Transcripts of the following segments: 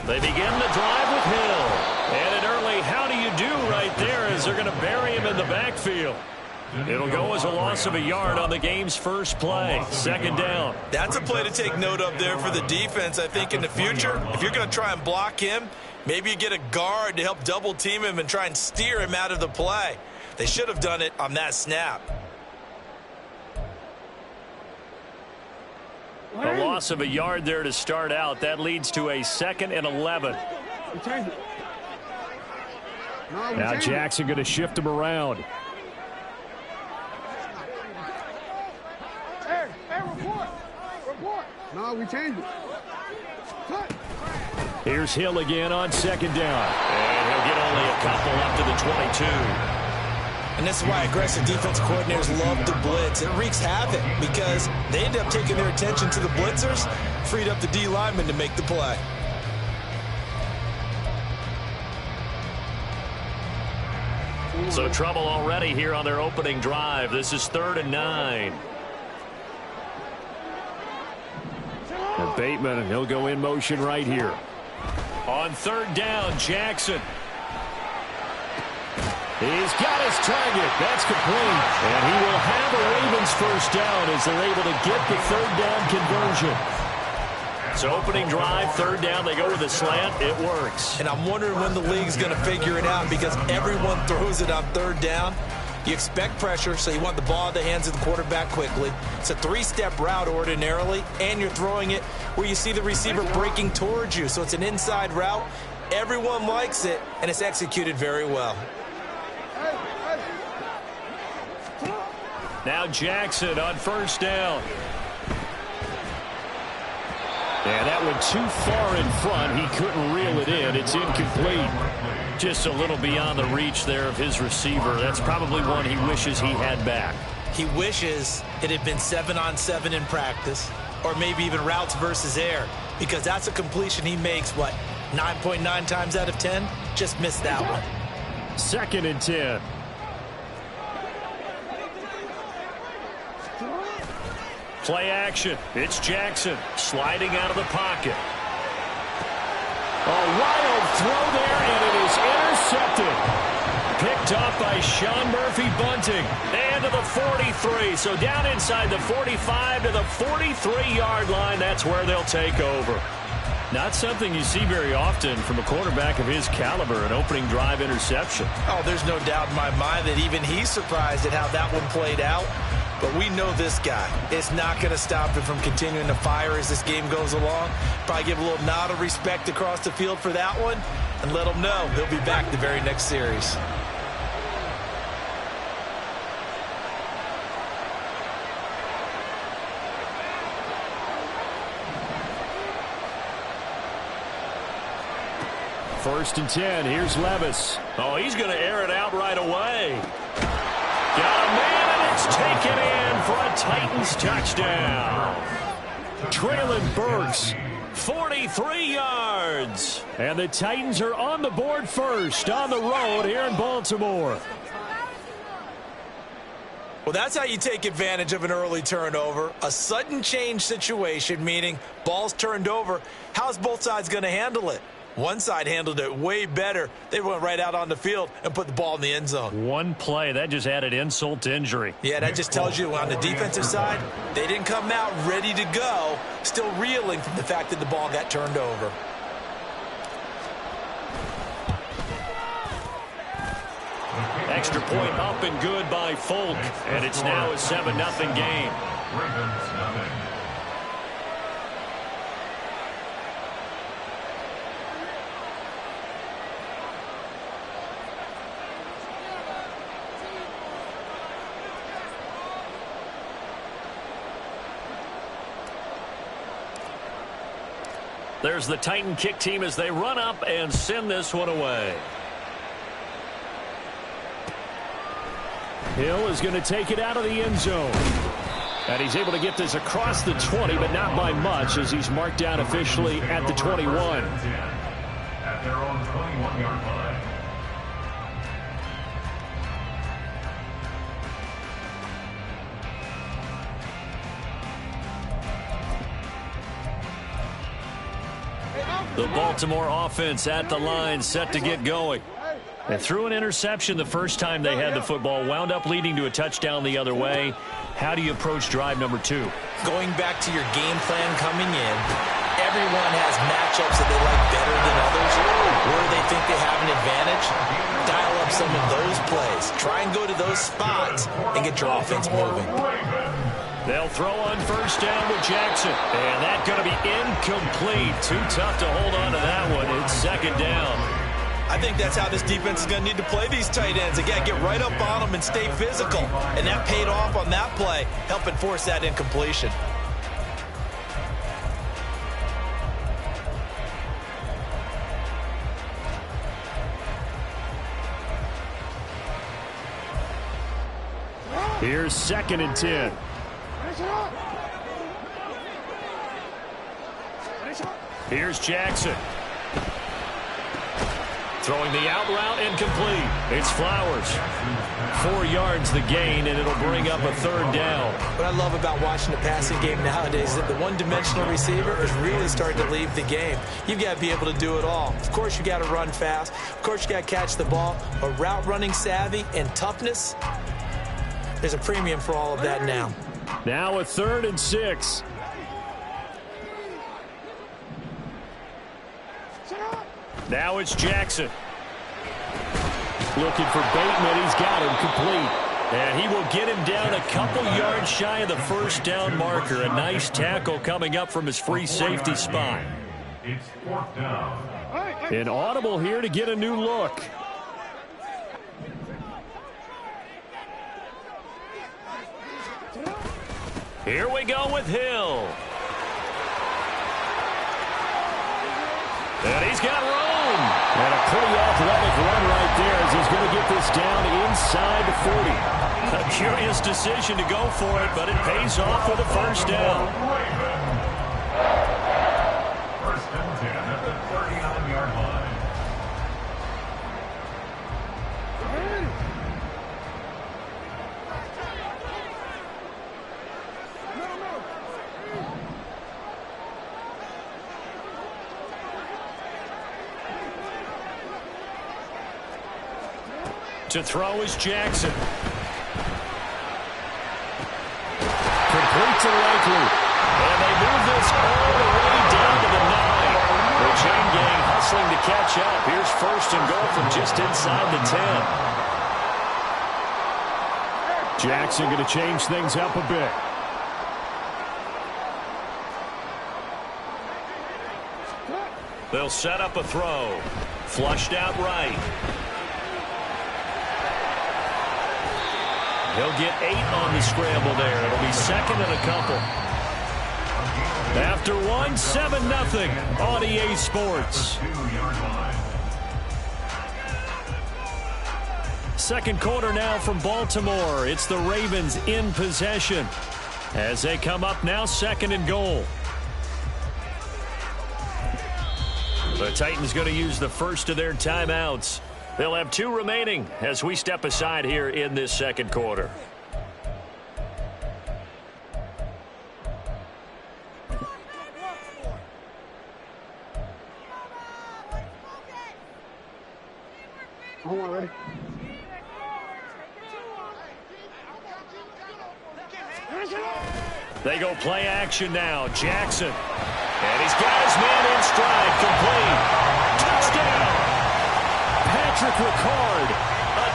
They begin the drive with Hill. And an early how do you do right there as they're going to bury him in the backfield. It'll go as a loss of a yard on the game's first play. Second down. That's a play to take note of there for the defense, I think, in the future. If you're going to try and block him, maybe you get a guard to help double team him and try and steer him out of the play. They should have done it on that snap. A loss of a yard there to start out. That leads to a 2nd and 11. Now Jackson going to shift him around. No, we changed it. Here's Hill again on 2nd down. And he'll get only a couple up to the 22. And this is why aggressive defensive coordinators love to blitz. It wreaks havoc because they end up taking their attention to the blitzers, freed up the D lineman to make the play. So trouble already here on their opening drive. This is 3rd and 9. And Bateman, he'll go in motion right here. On 3rd down, Jackson. He's got his target. That's complete. And he will have a Ravens first down as they're able to get the 3rd down conversion. So opening drive, 3rd down, they go with a slant. It works. And I'm wondering when the league's going to figure it out because everyone throws it on 3rd down. You expect pressure, so you want the ball in the hands of the quarterback quickly. It's a 3-step route ordinarily, and you're throwing it where you see the receiver breaking towards you. So it's an inside route. Everyone likes it, and it's executed very well. Now Jackson on 1st down. And that went too far in front. He couldn't reel it in. It's incomplete. Just a little beyond the reach there of his receiver. That's probably one he wishes he had back. He wishes it had been 7-on-7 in practice, or maybe even routes versus air, because that's a completion he makes, what, 9.9 times out of 10? Just missed that one. 2nd and 10. Play action. It's Jackson sliding out of the pocket. A wild throw there, and it is intercepted. Picked off by Sean Murphy-Bunting. And to the 43. So down inside the 45 to the 43-yard line. That's where they'll take over. Not something you see very often from a quarterback of his caliber, an opening drive interception. Oh, there's no doubt in my mind that even he's surprised at how that one played out. But we know this guy. It's not going to stop him from continuing to fire as this game goes along. Probably give a little nod of respect across the field for that one and let him know he'll be back the very next series. First and 10. Here's Levis. Oh, he's going to air it out right away. Got a man, and it's taken in for a Titans touchdown. Traylon Burks, 43 yards. And the Titans are on the board first on the road here in Baltimore. Well, that's how you take advantage of an early turnover. A sudden change situation, meaning ball's turned over. How's both sides going to handle it? One side handled it way better. They went right out on the field and put the ball in the end zone. One play, that just added insult to injury. Yeah, that just tells you on the defensive side, they didn't come out ready to go, still reeling from the fact that the ball got turned over. Extra point up and good by Folk, and it's now a 7-0 game. There's the Titan kick team as they run up and send this one away. Hill is going to take it out of the end zone. And he's able to get this across the 20, but not by much as he's marked down officially at the 21. At their own 21-yard line. The Baltimore offense at the line, set to get going. They threw an interception the first time they had the football, wound up leading to a touchdown the other way. How do you approach drive number 2? Going back to your game plan coming in, everyone has matchups that they like better than others. Where they think they have an advantage, dial up some of those plays. Try and go to those spots and get your offense moving. They'll throw on first down with Jackson. And that's going to be incomplete. Too tough to hold on to that one. It's second down. I think that's how this defense is going to need to play these tight ends. Again, get right up on them and stay physical. And that paid off on that play, helping force that incompletion. Here's 2nd and 10. Here's Jackson. Throwing the out route incomplete. It's Flowers. 4 yards the gain, and it'll bring up a 3rd down. What I love about watching the passing game nowadays is that the one-dimensional receiver is really starting to leave the game. You've got to be able to do it all. Of course, you got to run fast. Of course, you got to catch the ball. But route running savvy and toughness, there's a premium for all of that now. Now a 3rd and 6. Now it's Jackson. Looking for Bateman. He's got him complete. And he will get him down a couple yards shy of the first down marker. A nice tackle coming up from his free safety spot. It's 4th down. An audible here to get a new look. Here we go with Hill. And he's got room. And a pretty athletic run right there as he's going to get this down inside the 40. A curious decision to go for it, but it pays off with a first down. 1st and 10 at the 39-yard line. To throw is Jackson. Complete to Likely. And they move this all the way down to the 9. The chain gang hustling to catch up. Here's 1st and goal from just inside the 10. Jackson going to change things up a bit. They'll set up a throw. Flushed out right. He'll get 8 on the scramble there. It'll be 2nd and a couple. After 1, 7-0 on EA Sports. 2-yard line. 2nd quarter now from Baltimore. It's the Ravens in possession as they come up now 2nd and goal. The Titans going to use the first of their timeouts. They'll have 2 remaining as we step aside here in this 2nd quarter. Hold on, ready? They go play action now. Jackson. And he's got his man in stride. Complete. Touchdown. Patrick Ricard, a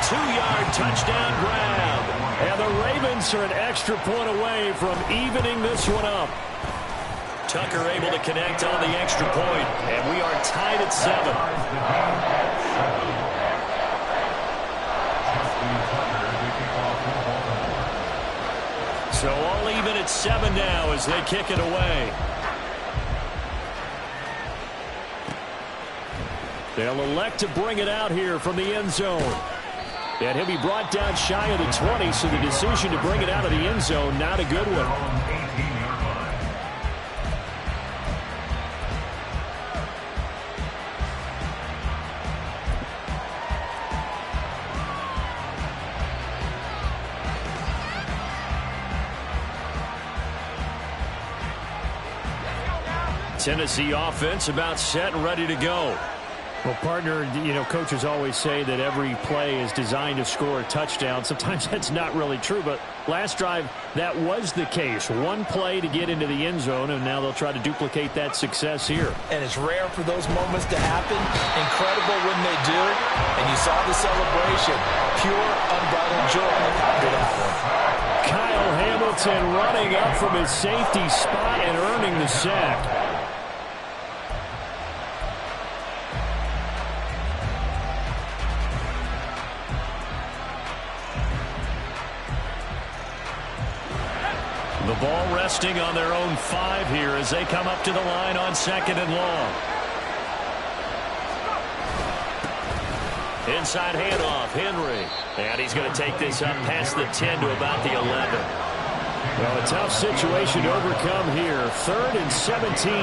2-yard touchdown grab. And the Ravens are an extra point away from evening this one up. Tucker able to connect on the extra point, and we are tied at 7. So all even at 7 now as they kick it away. They'll elect to bring it out here from the end zone. And he'll be brought down shy of the 20, so the decision to bring it out of the end zone, not a good one. Tennessee offense about set and ready to go. Well, partner, coaches always say that every play is designed to score a touchdown. Sometimes that's not really true, but last drive, that was the case. One play to get into the end zone, and now they'll try to duplicate that success here. And it's rare for those moments to happen. Incredible when they do. And you saw the celebration. Pure, unbridled joy after that one. Kyle Hamilton running up from his safety spot and earning the sack. The ball resting on their own 5 here as they come up to the line on 2nd and long. Inside handoff, Henry. And he's going to take this up past the 10 to about the 11. Well, a tough situation to overcome here. 3rd and 17.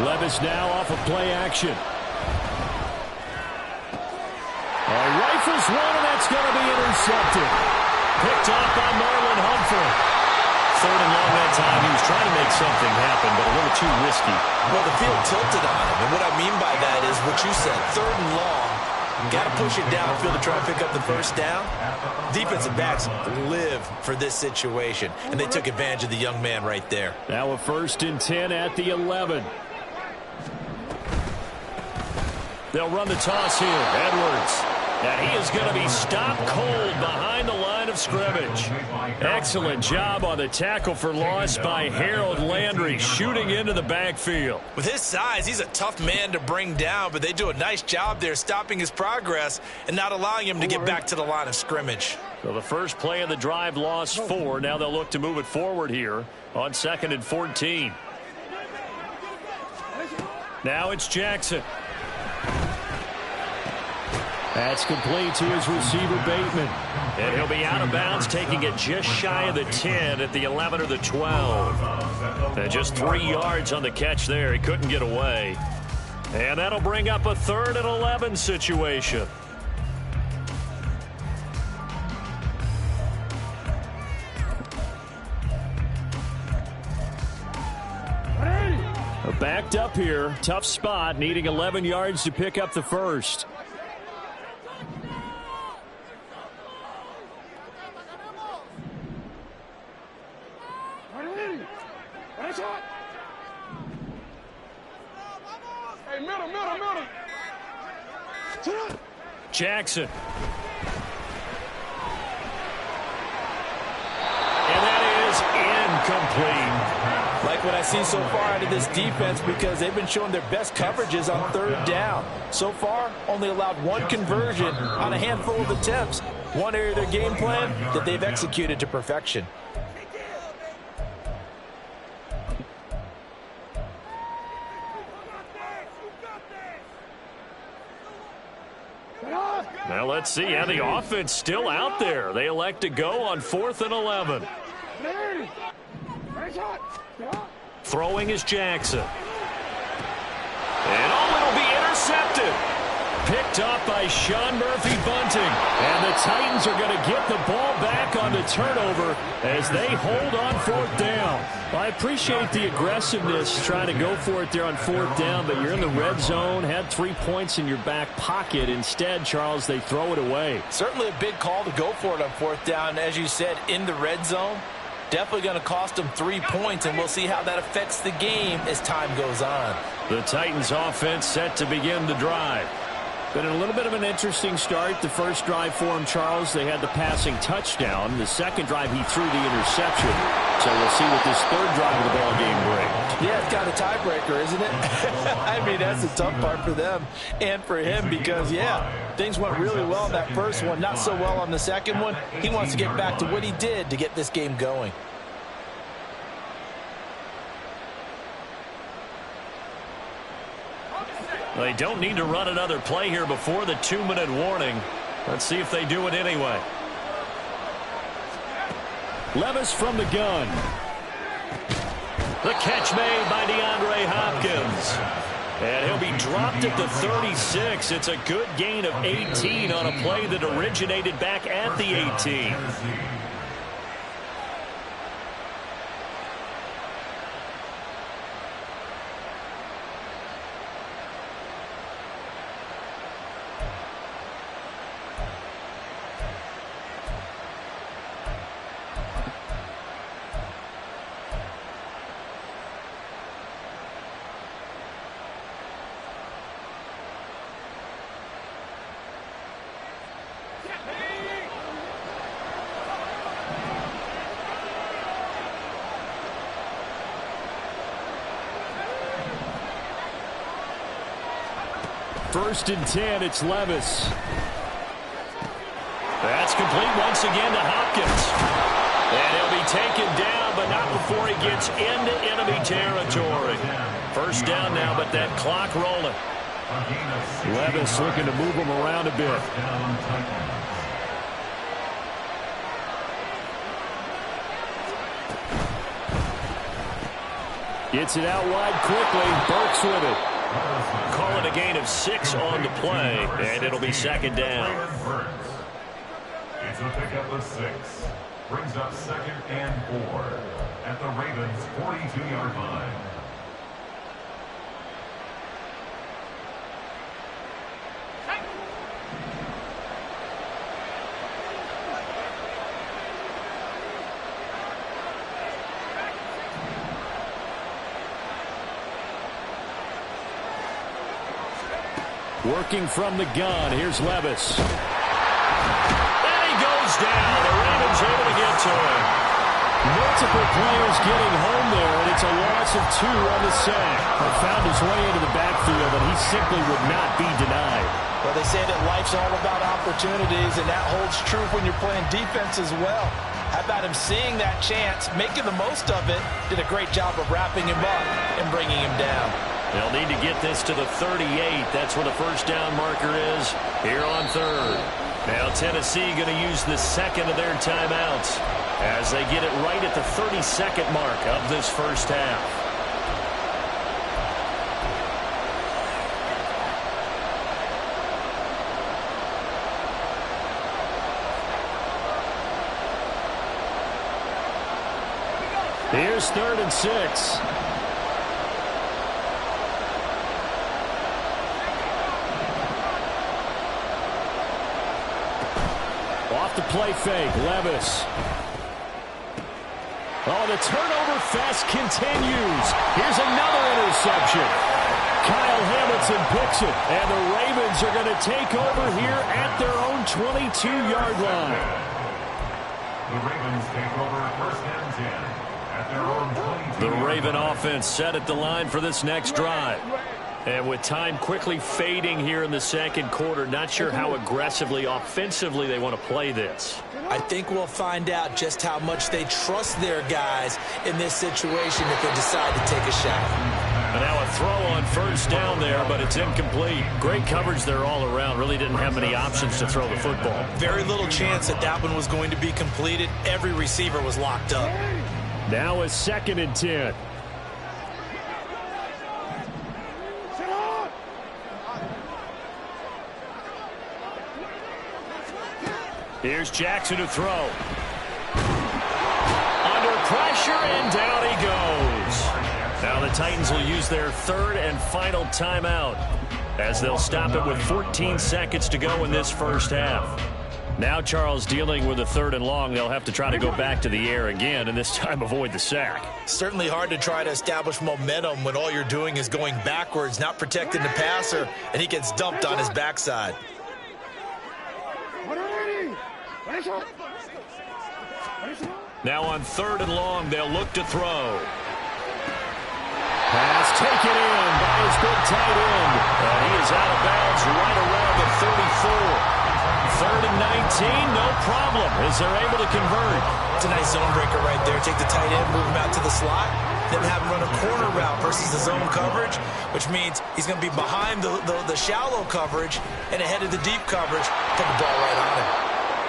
Levis now off of play action. Rifles one, and that's going to be intercepted. Picked off by Marlon Humphrey. 3rd and long that time. He was trying to make something happen, but a little too risky. Well, the field tilted on him. And what I mean by that is what you said. 3rd and long. Got to push it downfield to try and pick up the first down. Defensive backs live for this situation, and they took advantage of the young man right there. Now a 1st and 10 at the 11. They'll run the toss here. Edwards. And he is going to be stopped cold behind the line of scrimmage. Excellent job on the tackle for loss by Harold Landry, shooting into the backfield. With his size, he's a tough man to bring down, but they do a nice job there stopping his progress and not allowing him to get back to the line of scrimmage. So the first play of the drive lost 4. Now they'll look to move it forward here on 2nd and 14. Now it's Jackson. That's complete to his receiver, Bateman. And he'll be out of bounds, taking it just shy of the 10 at the 11 or the 12. And just 3 yards on the catch there. He couldn't get away. And that'll bring up a 3rd and 11 situation. Backed up here. Tough spot, needing 11 yards to pick up the first. Jackson. And that is incomplete. Like what I see so far out of this defense, because they've been showing their best coverages on 3rd down. So far, only allowed 1 conversion on a handful of attempts. One area of their game plan that they've executed to perfection. Now let's see how the offense still out there. They elect to go on 4th and 11. Throwing is Jackson. And it'll be intercepted. Picked off by Sean Murphy-Bunting. And the Titans are going to get the ball back on the turnover as they hold on 4th down. Well, I appreciate the aggressiveness trying to go for it there on 4th down, but you're in the red zone, had 3 points in your back pocket. Instead, Charles, they throw it away. Certainly a big call to go for it on 4th down. As you said, in the red zone, definitely going to cost them 3 points, and we'll see how that affects the game as time goes on. The Titans offense set to begin the drive. Been a little bit of an interesting start. The first drive for him, Charles, they had the passing touchdown. The second drive, he threw the interception. So we'll see what this 3rd drive of the ball game brings. Yeah, it's kind of a tiebreaker, isn't it? I mean, that's the tough part for them and for him because, yeah, things went really well in that first one, not so well on the second one. He wants to get back to what he did to get this game going. They don't need to run another play here before the 2-minute warning. Let's see if they do it anyway. Levis from the gun. The catch made by DeAndre Hopkins. And he'll be dropped at the 36. It's a good gain of 18 on a play that originated back at the 18. First and 10, it's Levis. That's complete once again to Hopkins. And he'll be taken down, but not before he gets into enemy territory. First down now, but that clock rolling. Levis looking to move him around a bit. Gets it out wide quickly. Burks with it. Call it a gain of 6 on the play, and it'll be second down. It's a pickup of 6. Brings up 2nd and 4 at the Ravens' 42-yard line. Working from the gun. Here's Levis. And he goes down. The Ravens able to get to him. Multiple players getting home there, and it's a loss of 2 on the sack. Found his way into the backfield, and he simply would not be denied. Well, they say that life's all about opportunities, and that holds true when you're playing defense as well. How about him seeing that chance, making the most of it, did a great job of wrapping him up and bringing him down. They'll need to get this to the 38. That's where the first down marker is here on third. Now Tennessee going to use the second of their timeouts as they get it right at the 32nd mark of this first half. Here's 3rd and 6. Off the play fake, Levis. Oh, the turnover fest continues. Here's another interception. Kyle Hamilton picks it, and the Ravens are going to take over here at their own 22-yard line. The Ravens take over 1st and 10 at their own 22. The Raven offense set at the line for this next drive. And with time quickly fading here in the second quarter, not sure how aggressively, offensively they want to play this. I think we'll find out just how much they trust their guys in this situation if they decide to take a shot. And now a throw on first down there, but it's incomplete. Great coverage there all around. Really didn't have many options to throw the football. Very little chance that that one was going to be completed. Every receiver was locked up. Now a 2nd and 10. Here's Jackson to throw. Under pressure, and down he goes. Now the Titans will use their 3rd and final timeout as they'll stop it with 14 seconds to go in this first half. Now Charles dealing with a 3rd and long. They'll have to try to go back to the air again, and this time avoid the sack. Certainly hard to try to establish momentum when all you're doing is going backwards, not protecting the passer, and he gets dumped on his backside. Now on 3rd and long, they'll look to throw. Pass taken in by his big tight end. And he is out of bounds right around the 34. 3rd and 19, no problem, as they're able to convert. It's a nice zone breaker right there. Take the tight end, move him out to the slot, then have him run a corner route versus the zone coverage, which means he's going to be behind the shallow coverage and ahead of the deep coverage. Put the ball right on him.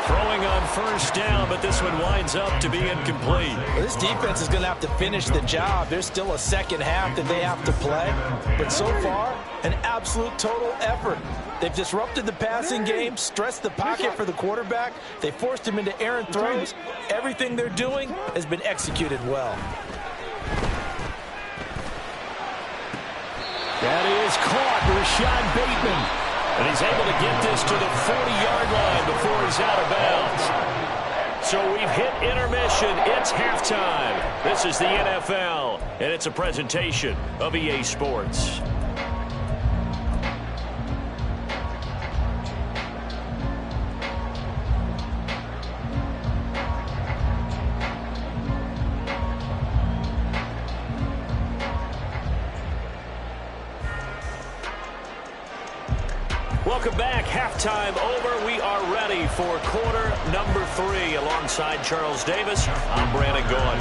Throwing on first down, but this one winds up to be incomplete. Well, this defense is going to have to finish the job. There's still a second half that they have to play. But so far, an absolute total effort. They've disrupted the passing game, stressed the pocket for the quarterback. They forced him into errant throws. Everything they're doing has been executed well. That is caught, Rashad Bateman. And he's able to get this to the 40-yard line before he's out of bounds. So we've hit intermission. It's halftime. This is the NFL, and it's a presentation of EA Sports. Welcome back. Halftime over. We are ready for quarter number 3. Alongside Charles Davis, I'm Brandon Gaudin.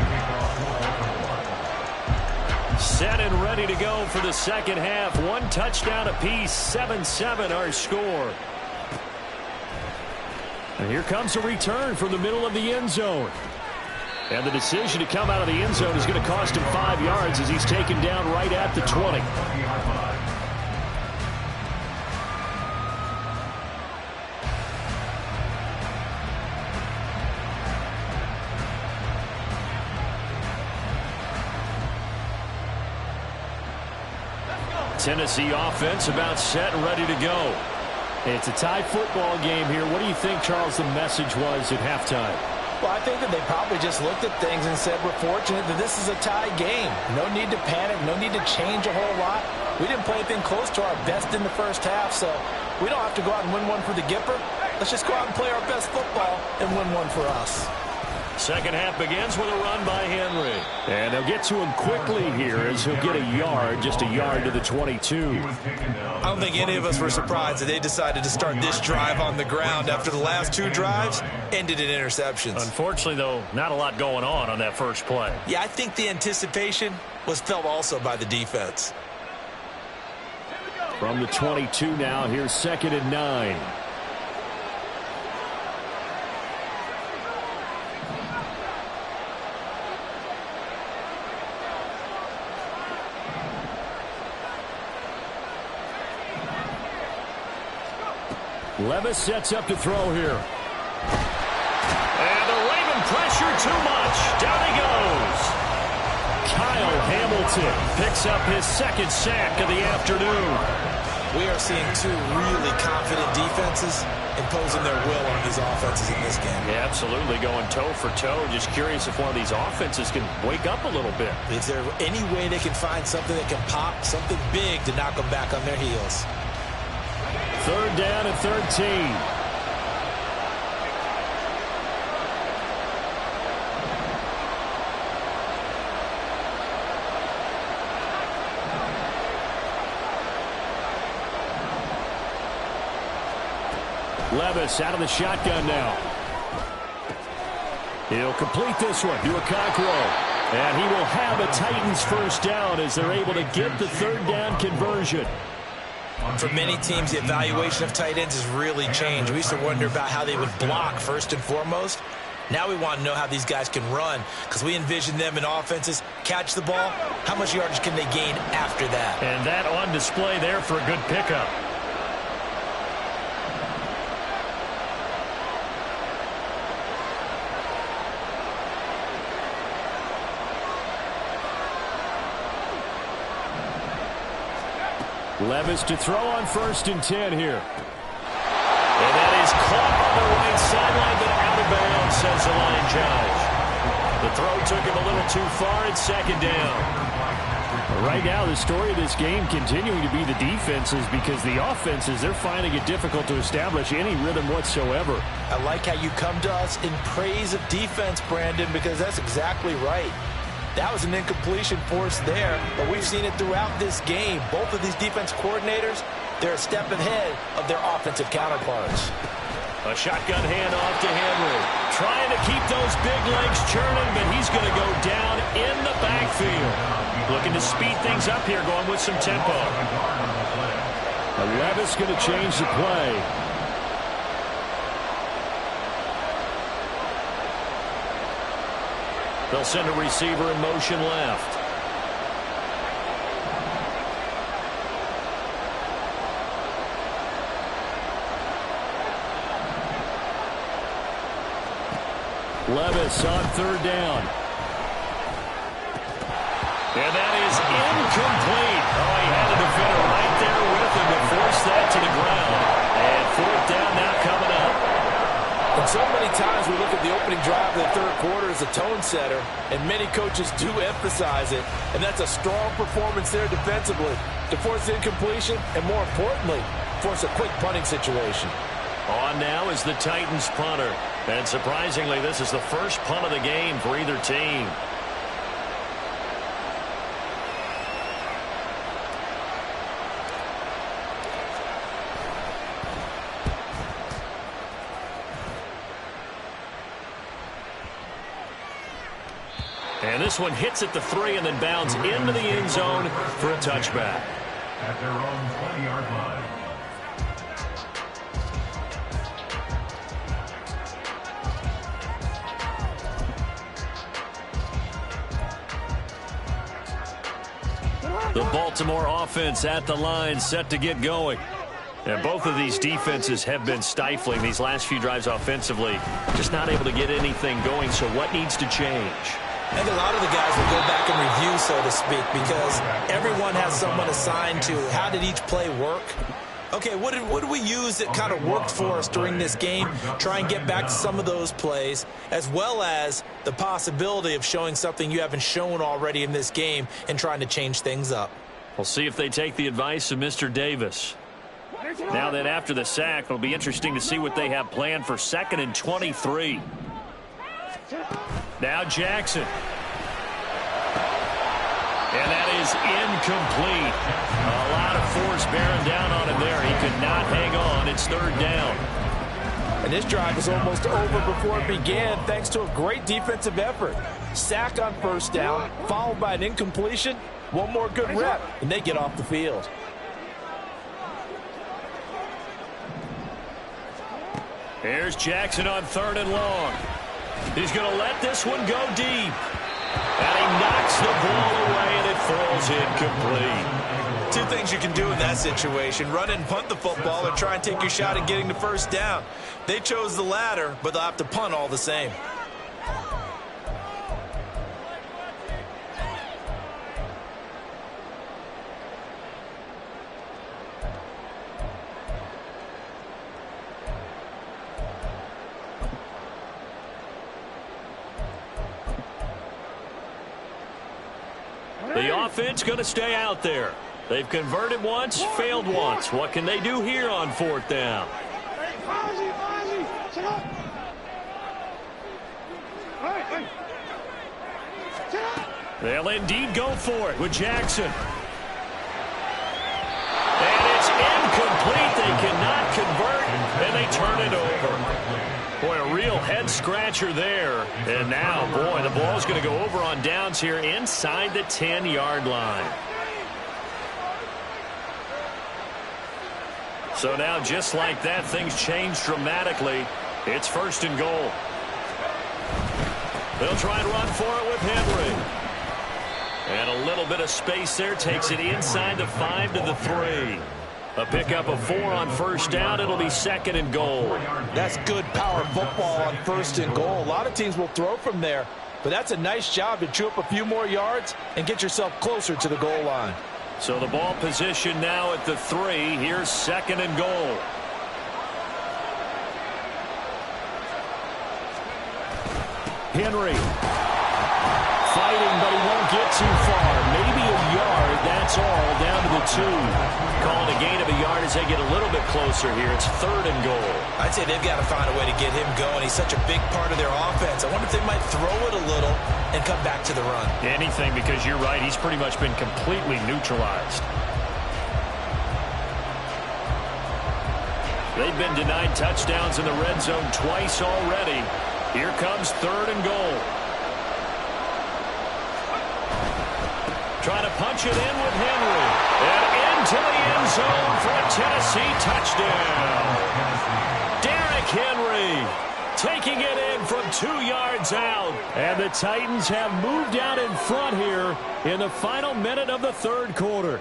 Set and ready to go for the second half. 1 touchdown apiece. 7-7 our score. And here comes a return from the middle of the end zone. And the decision to come out of the end zone is going to cost him 5 yards as he's taken down right at the 20. Tennessee offense about set and ready to go. It's a tie football game here. What do you think, Charles, the message was at halftime? Well, I think that they probably just looked at things and said, we're fortunate that this is a tie game. No need to panic. No need to change a whole lot. We didn't play anything close to our best in the first half, so we don't have to go out and win one for the Gipper. Let's just go out and play our best football and win one for us. Second half begins with a run by Henry. And they'll get to him quickly here as he'll get a yard, just a yard to the 22. I don't think any of us were surprised that they decided to start this drive on the ground after the last 2 drives ended in interceptions. Unfortunately, though, not a lot going on that first play. Yeah, I think the anticipation was felt also by the defense. From the 22 now, here's 2nd and 9. Levis sets up to throw here. And the Raven pressure too much. Down he goes. Kyle Hamilton picks up his 2nd sack of the afternoon. We are seeing 2 really confident defenses imposing their will on these offenses in this game. Yeah, absolutely, going toe for toe. Just curious if one of these offenses can wake up a little bit. Is there any way they can find something that can pop, something big to knock them back on their heels? 3rd down and 13. Levis out of the shotgun now. He'll complete this one to Okonkwo. And he will have a Titans first down as they're able to get the 3rd down conversion. For many teams, the evaluation of tight ends has really changed. We used to wonder about how they would block first and foremost. Now we want to know how these guys can run because we envision them in offenses catch the ball. How much yardage can they gain after that? And that on display there for a good pickup. Levis to throw on 1st and 10 here. And that is caught on the right sideline, but out of bounds, says the line judge. The throw took him a little too far. It's 2nd down. Right now, the story of this game continuing to be the defenses because the offenses, they're finding it difficult to establish any rhythm whatsoever. I like how you come to us in praise of defense, Brandon, because that's exactly right. That was an incompletion forced there, but we've seen it throughout this game. Both of these defense coordinators, they're a step ahead of their offensive counterparts. A shotgun handoff to Henry. Trying to keep those big legs churning, but he's going to go down in the backfield. Looking to speed things up here, going with some tempo. Levis going to change the play. They'll send a receiver in motion left. Levis on 3rd down. And that is incomplete. Oh, he had a defender right there with him to force that to the ground. And 4th down now coming up. And so many times we look at the opening drive of the 3rd quarter as a tone setter, and many coaches do emphasize it, and that's a strong performance there defensively to force incompletion and, more importantly, force a quick punting situation. On now is the Titans punter. And surprisingly, this is the first punt of the game for either team. And this one hits at the 3 and then bounds into the end zone for a touchback. At their own 20-yard line. The Baltimore offense at the line, set to get going. And both of these defenses have been stifling these last few drives offensively. Just not able to get anything going, so what needs to change? I think a lot of the guys will go back and review, so to speak, because everyone has someone assigned to how did each play work. Okay, what did we use that kind of worked for us during this game? Try and get back to some of those plays, as well as the possibility of showing something you haven't shown already in this game and trying to change things up. We'll see if they take the advice of Mr. Davis. Now that after the sack, it'll be interesting to see what they have planned for 2nd and 23. Now Jackson. And that is incomplete. A lot of force bearing down on him there. He could not hang on. It's 3rd down. And this drive was almost over before it began thanks to a great defensive effort. Sack on 1st down, followed by an incompletion. One more good rep, and they get off the field. Here's Jackson on 3rd and long. He's going to let this one go deep. And he knocks the ball away, and it falls incomplete. Two things you can do in that situation: run and punt the football, or try and take your shot at getting the 1st down. They chose the latter, but they'll have to punt all the same. The offense going to stay out there. They've converted once, failed once. What can they do here on 4th down? They'll indeed go for it with Jackson. And it's incomplete. They cannot convert, and they turn it over. Boy, a real head-scratcher there. And now, boy, the ball's going to go over on downs here inside the 10-yard line. So now, just like that, things change dramatically. It's 1st and goal. They'll try and run for it with Henry. And a little bit of space there takes it inside the 5 to the 3. A pickup of 4 on 1st down. It'll be 2nd and goal. That's good power football on 1st and goal. A lot of teams will throw from there, but that's a nice job to chew up a few more yards and get yourself closer to the goal line. So the ball position now at the 3. Here's 2nd and goal. Henry fighting, but he won't get too far. Maybe a yard, that's all, down to the 2. Calling a gain of a yard as they get a little bit closer here. It's 3rd and goal. I'd say they've got to find a way to get him going. He's such a big part of their offense. I wonder if they might throw it a little and come back to the run. Anything, because you're right, he's pretty much been completely neutralized. They've been denied touchdowns in the red zone twice already. Here comes 3rd and goal. Trying to punch it in with Henry. And into the end zone for a Tennessee touchdown. Derrick Henry taking it in from 2 yards out. And the Titans have moved out in front here in the final minute of the 3rd quarter.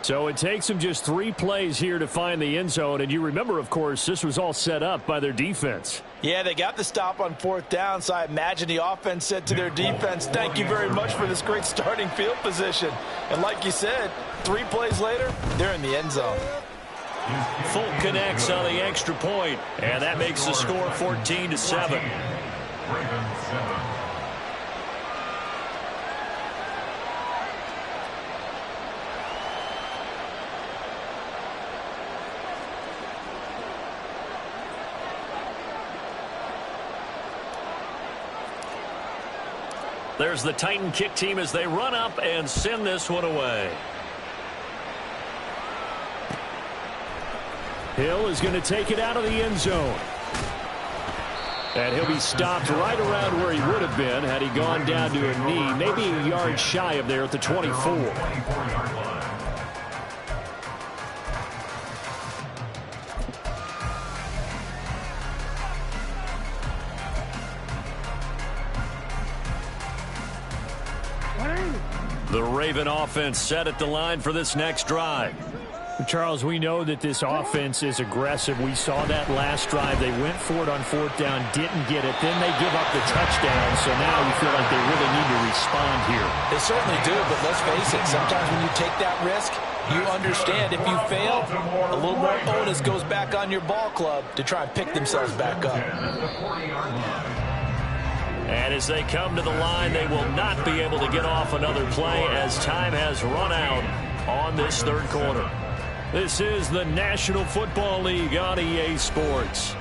So it takes them just 3 plays here to find the end zone. And you remember, of course, this was all set up by their defense. Yeah, they got the stop on 4th down, so I imagine the offense said to their defense, thank you very much for this great starting field position. And like you said, 3 plays later, they're in the end zone. Fulk connects on the extra point, and that makes the score 14-7. Ravens 7. There's the Titan kick team as they run up and send this one away. Hill is going to take it out of the end zone. And he'll be stopped right around where he would have been had he gone down to a knee, maybe a yard shy of there at the 24. 24-yard line. The Raven offense set at the line for this next drive. Charles, we know that this offense is aggressive. We saw that last drive. They went for it on fourth down, didn't get it. Then they give up the touchdown. So now you feel like they really need to respond here. They certainly do, but let's face it. Sometimes when you take that risk, you understand if you fail, a little more onus goes back on your ball club to try and pick themselves back up. And as they come to the line, they will not be able to get off another play as time has run out on this third quarter. This is the National Football League on EA Sports.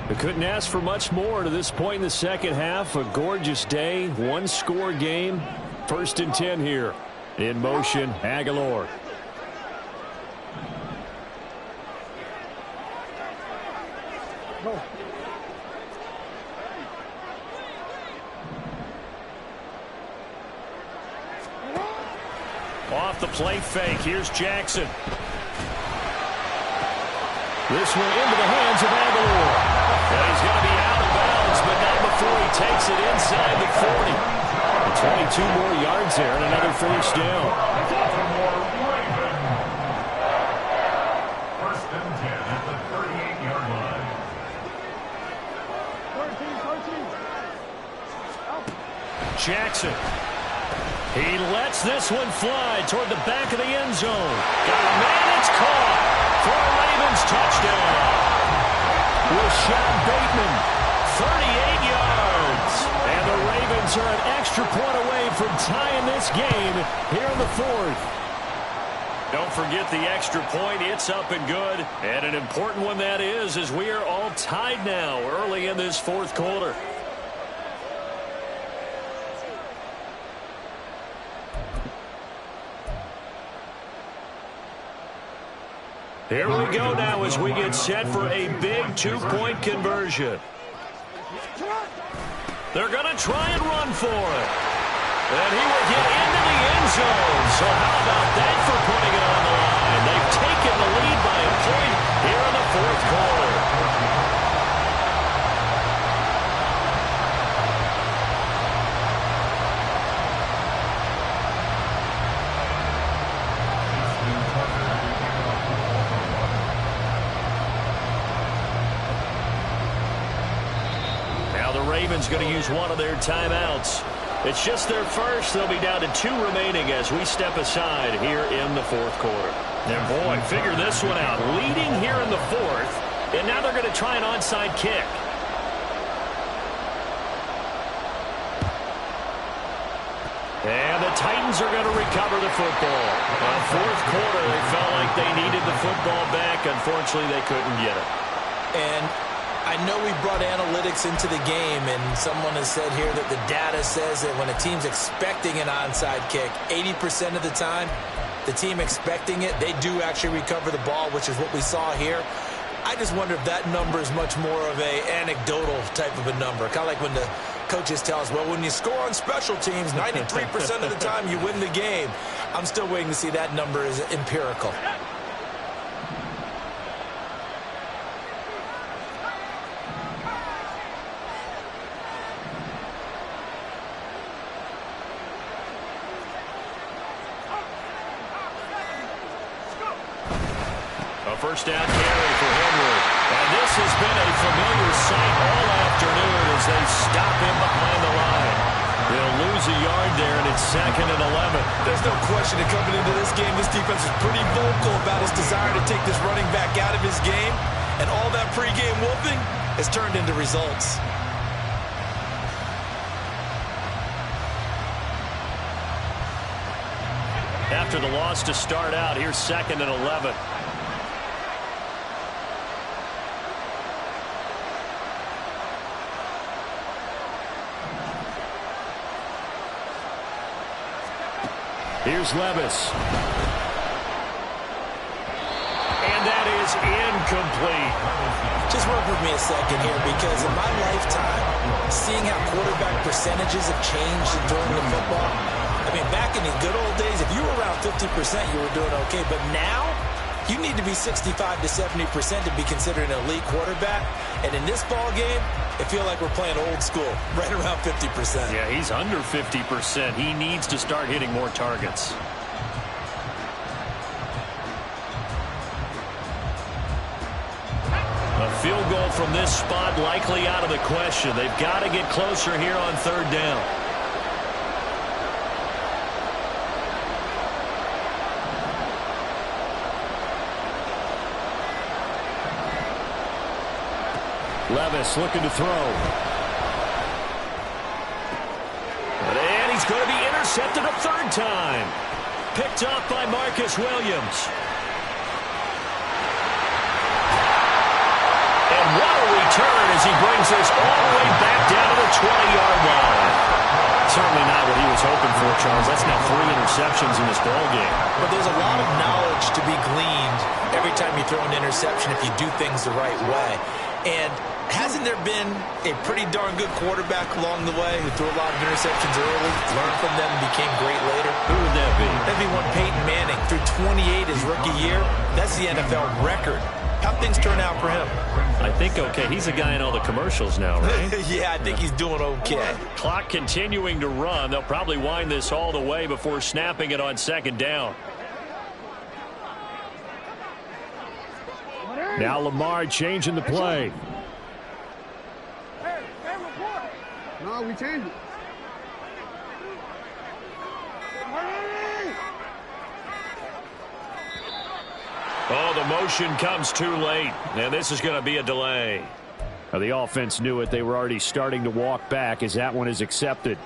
We couldn't ask for much more to this point in the second half. A gorgeous day, one-score game. 1st and 10 here. In motion, Aguilar. Go. Off the play fake, here's Jackson. This one into the hands of Aguilar. And he's going to be out of bounds, but not before he takes it inside the 40. 22 more yards there and another first down. First and 10 at the 38-yard line. 13. Jackson. He lets this one fly toward the back of the end zone. Got a man, it's caught for a Ravens touchdown. Rashad Bateman, 38 yards. And the Ravens are an extra point away from tying this game here in the 4th. Don't forget the extra point. It's up and good. And an important one that is, as we are all tied now early in this 4th quarter. Here we go now as we get set for a big 2-point conversion. They're going to try and run for it. And he will get into the end zone. So how about that for putting it on the line? They've taken the lead by a point here in the 4th quarter. Ravens going to use one of their timeouts. It's just their first. They'll be down to 2 remaining as we step aside here in the 4th quarter. And boy, figure this one out. Leading here in the 4th, and now they're going to try an onside kick. And the Titans are going to recover the football. 4th quarter, they felt like they needed the football back. Unfortunately, they couldn't get it. And I know we brought analytics into the game, and someone has said here that the data says that when a team's expecting an onside kick, 80% of the time, the team expecting it, they do actually recover the ball, which is what we saw here. I just wonder if that number is much more of a anecdotal type of a number. Kind of like when the coaches tell us, well, when you score on special teams, 93% of the time you win the game. I'm still waiting to see that number is empirical. First down carry for Henry. And this has been a familiar sight all afternoon as they stop him behind the line. They'll lose a yard there, and it's 2nd and 11. There's no question that coming into this game, this defense is pretty vocal about its desire to take this running back out of his game. And all that pregame whooping has turned into results. After the loss to start out, here's 2nd and 11. Here's Levis. And that is incomplete. Just work with me a second here, because in my lifetime, seeing how quarterback percentages have changed in throwing the football, I mean, back in the good old days, if you were around 50%, you were doing okay. But now, you need to be 65 to 70% to be considered an elite quarterback. And in this ball game, I feel like we're playing old school, right around 50%. Yeah, he's under 50%. He needs to start hitting more targets. A field goal from this spot likely out of the question. They've got to get closer here on third down. Levis looking to throw. And he's going to be intercepted a third time. Picked up by Marcus Williams. And what a return as he brings us all the way back down to the 20-yard line. Certainly not what he was hoping for, Charles. That's now 3 interceptions in this ballgame. But there's a lot of knowledge to be gleaned every time you throw an interception if you do things the right way. And hasn't there been a pretty darn good quarterback along the way who threw a lot of interceptions early, learned from them, and became great later? Who would that be? That'd be one Peyton Manning. Threw 28 his rookie year. That's the NFL record. How'd things turn out for him? I think okay. He's a guy in all the commercials now, right? Yeah, I think he's doing okay. Clock continuing to run. They'll probably wind this all the way before snapping it on second down. Now Lamar changing the play. No, we changed it. Oh, the motion comes too late, and this is going to be a delay. Now, the offense knew it. They were already starting to walk back as that one is accepted.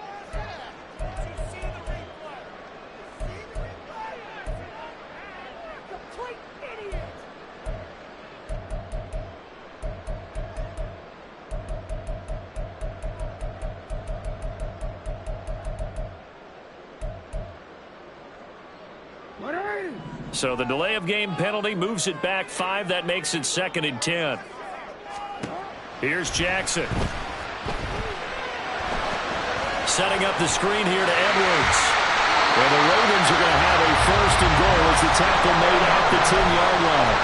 So the delay of game penalty moves it back 5. That makes it 2nd and 10. Here's Jackson. Setting up the screen here to Edwards. Well, the Ravens are going to have a 1st and goal as the tackle made at the 10-yard line.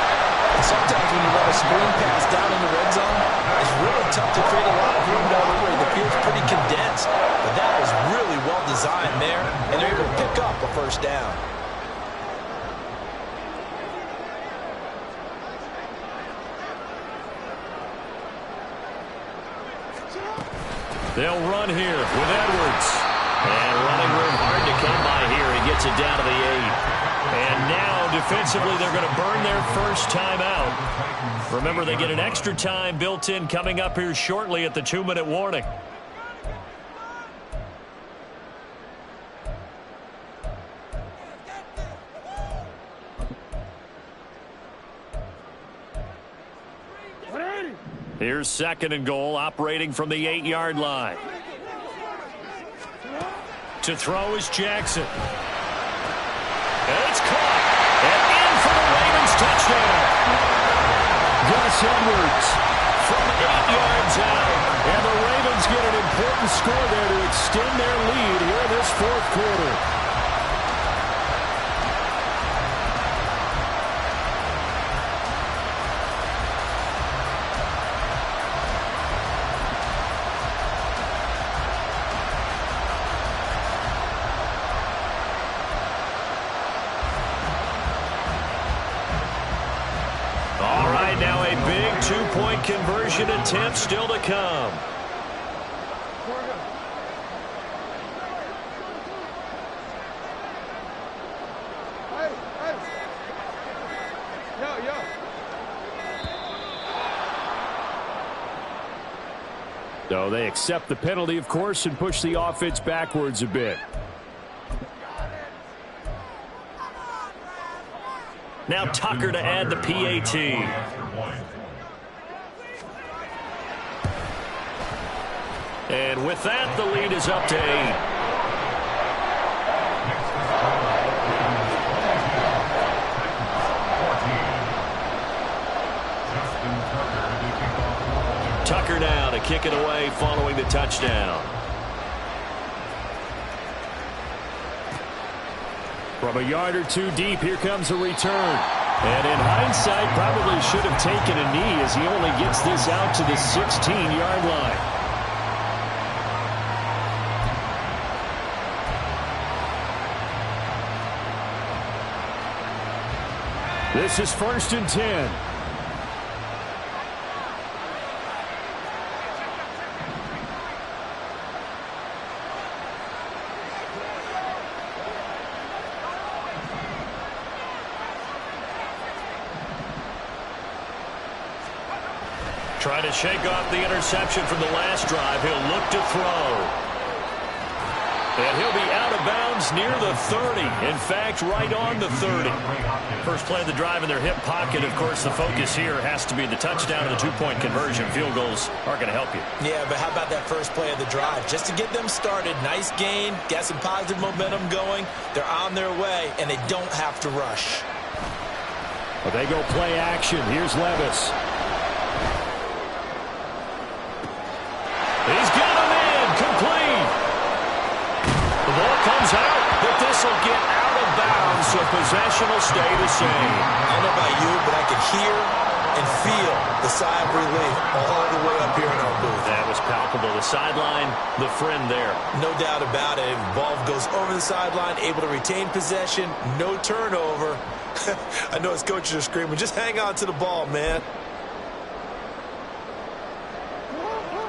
Sometimes when you run a screen pass down in the red zone, it's really tough to create a lot of room down the way. The field's pretty condensed, but that was really well designed there, and they're able to pick up a 1st down. They'll run here with Edwards. And running room hard to come by here. He gets it down to the 8. And now, defensively, they're going to burn their first time out. Remember, they get an extra time built in coming up here shortly at the 2-minute warning. Here's 2nd and goal, operating from the 8-yard line. To throw is Jackson. And it's caught. And in for the Ravens touchdown. Gus Edwards from 8 yards out. And the Ravens get an important score there to extend their lead here in this 4th quarter. Now a big 2-point conversion attempt still to come. So they accept the penalty, of course, and push the offense backwards a bit. Now Tucker to add the PAT. And with that, the lead is up to 8. kick it away following the touchdown. From a yard or two deep, here comes a return. And in hindsight, probably should have taken a knee as he only gets this out to the 16-yard line. This is 1st and 10. Trying to shake off the interception from the last drive. He'll look to throw. And he'll be out of bounds near the 30. In fact, right on the 30. First play of the drive in their hip pocket. Of course, the focus here has to be the touchdown and the two-point conversion. Field goals aren't going to help you. Yeah, but how about that first play of the drive? Just to get them started. Nice gain. Got some positive momentum going. They're on their way, and they don't have to rush. Well, they go play action. Here's Levis. He's got him in. Complete. The ball comes out, but this will get out of bounds, so possession will stay the same. I don't know about you, but I could hear and feel the sigh of relief all the way up here in our booth. That was palpable. The sideline, the friend there. No doubt about it. The ball goes over the sideline, able to retain possession, no turnover. I know his coaches are screaming, just hang on to the ball, man.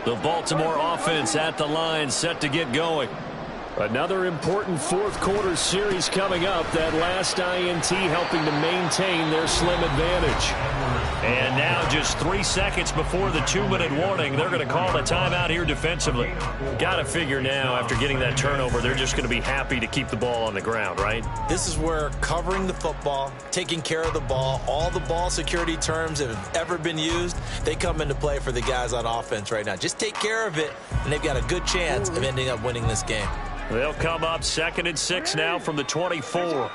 The Baltimore offense at the line, set to get going. Another important fourth-quarter series coming up. That last INT helping to maintain their slim advantage. And now just 3 seconds before the 2-minute warning, they're going to call a timeout here defensively. Got to figure now, after getting that turnover, they're just going to be happy to keep the ball on the ground, right? This is where covering the football, taking care of the ball, all the ball security terms that have ever been used, they come into play for the guys on offense right now. Just take care of it, and they've got a good chance of ending up winning this game. They'll come up 2nd and 6 now from the 24.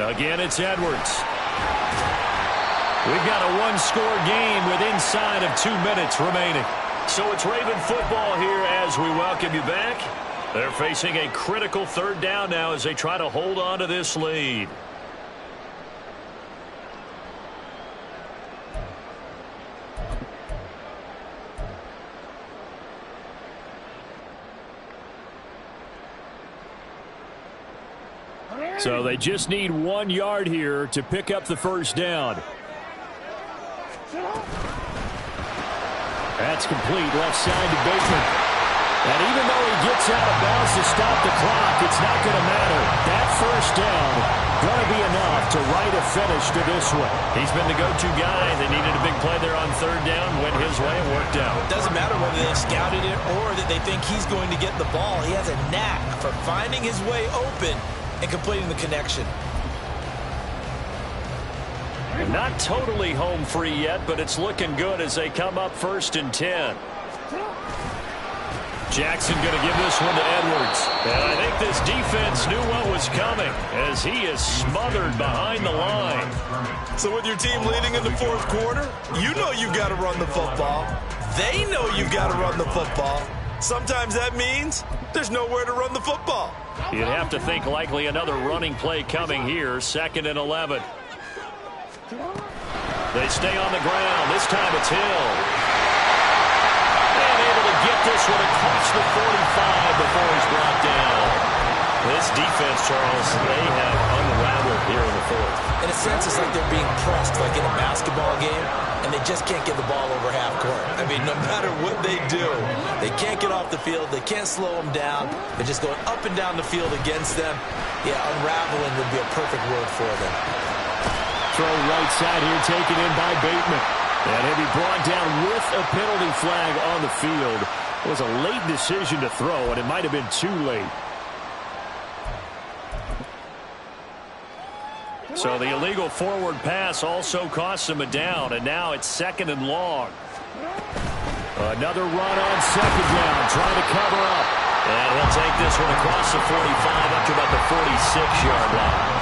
Again, it's Edwards. We've got a one-score game with inside of 2 minutes remaining. So it's Raven football here as we welcome you back. They're facing a critical 3rd down now as they try to hold on to this lead. So they just need 1 yard here to pick up the first down. That's complete, left side to Bateman. And even though he gets out of bounds to stop the clock, it's not going to matter. That first down going to be enough to write a finish to this one. He's been the go-to guy. They needed a big play there on 3rd down. Went his way and worked out. It doesn't matter whether they scouted it or that they think he's going to get the ball. He has a knack for finding his way open and completing the connection. Not totally home free yet, but it's looking good as they come up 1st and 10. Jackson going to give this one to Edwards. And I think this defense knew what was coming as he is smothered behind the line. So with your team leading in the 4th quarter, you know you've got to run the football. They know you've got to run the football. Sometimes that means there's nowhere to run the football. You'd have to think likely another running play coming here, 2nd and 11. They stay on the ground. This time it's Hill. And able to get this one across the 45 before he's brought down. This defense, Charles, they have unraveled here in the 4th. In a sense, it's like they're being pressed like in a basketball game, and they just can't get the ball over half court. I mean, no matter what they do, they can't get off the field. They can't slow them down. They're just going up and down the field against them. Yeah, unraveling would be a perfect word for them. Throw right side here taken in by Bateman. And he'll be brought down with a penalty flag on the field. It was a late decision to throw, and it might have been too late. So the illegal forward pass also costs him a down, and now it's 2nd and long. Another run on 2nd down, trying to cover up. And he'll take this one across the 45 up to about the 46-yard line.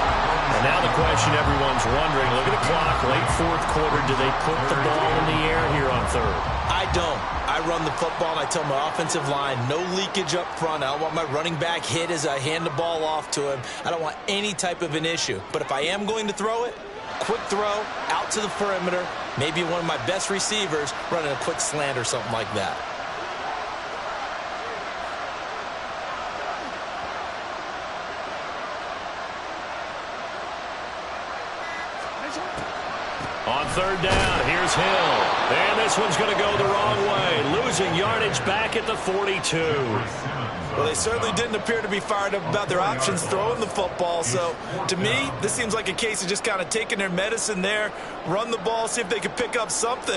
And now the question everyone's wondering, look at the clock, late fourth quarter, do they put the ball in the air here on third? I don't. I run the football, and I tell my offensive line, no leakage up front. I don't want my running back hit as I hand the ball off to him. I don't want any type of an issue. But if I am going to throw it, quick throw, out to the perimeter, maybe one of my best receivers running a quick slant or something like that. On third down, here's Hill. And this one's going to go the wrong way. Losing yardage back at the 42. Well, they certainly didn't appear to be fired up about their options throwing the football. So, to me, this seems like a case of just kind of taking their medicine there, run the ball, see if they can pick up something.